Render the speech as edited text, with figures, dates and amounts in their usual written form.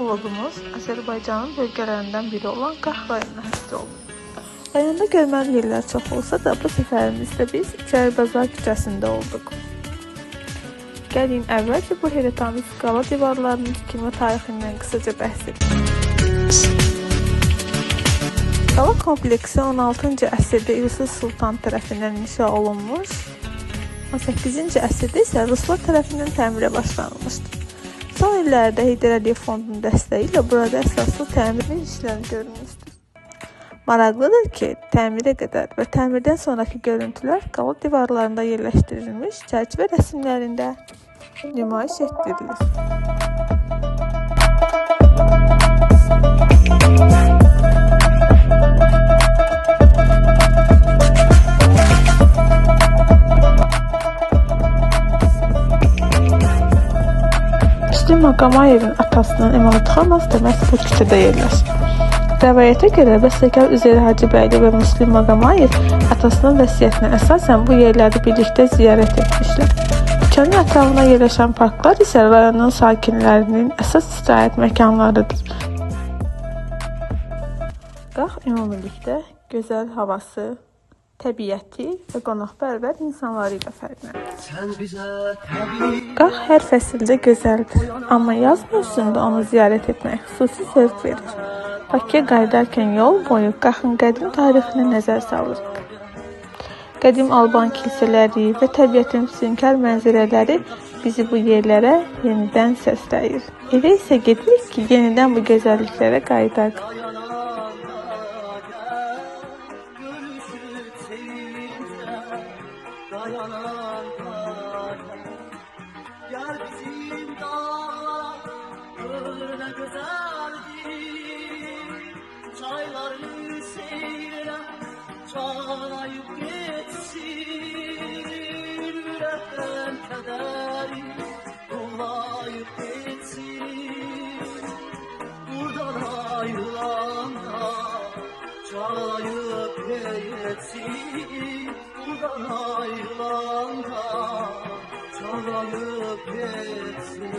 vloqumuz Azərbaycanın bölgələrindən biri olan Qax rayonuna həsr olunur. Rayonda görməli yerlər çox olsa da, bu səfərimizdə biz İçəribazar küçəsində olduq. Gəlin əvvəlcə bu heyrətamiz qala divarlarının tikilmə tarixindən qısaca bəhs edelim. Qala kompleksi 16-cı əsrdə Yusuf Sultan tərəfindən inşa olunmuş, 18-ci əsrdə isə Ruslar tərəfindən təmirə başlanılmışdır. Son illərdə Heydər Əliyev Fondunun dəstəyi ilə burada əsaslı təmir işləri görülmüşdür. Maraqlıdır ki, təmirə qədər və təmirdən sonraki görüntülər qala divarlarında yerləşdirilmiş çərçivə rəsmlərində nümayiş etdirilir. Müslim Maqamayevin atasının emalatxanası da məhz bu küçədə yerləşir. Rəvayətə görə bəstəkar Üzeyir Hacıbəyli və Müslim Maqamayev atasının vəsiyyətinə əsasən bu yerləri birlikdə ziyarət etmişlər. Küçənin ətrafına yerləşən parklar isə rayonun sakinlərinin əsas istirahət məkanlarıdır. Qax ümumilikdə gözəl havası, təbiəti və qonaqpərvər insanları ilə fərqlənir. Qax hər fəsildə gözəldir, amma yaz mövsümündə onu ziyarət etmək xüsusi zövq verir. Bakıya qayıdarkən yol boyu Qaxın qədim tarixinə nəzər salırıq. Qədim Alban kilsələri və təbiətin füsunkar mənzərələri bizi bu yerlərə yenidən səsləyir. Elə isə gedirik ki, yenidən bu gözəlliklərə qayıdaq. Çayların seyrine çağlayıp geçsin, yürekten kederi dolayıp geçsin. Buradan ayrılanda çağlayıp geçsin, buradan ayrılanda çağlayıp geçsin.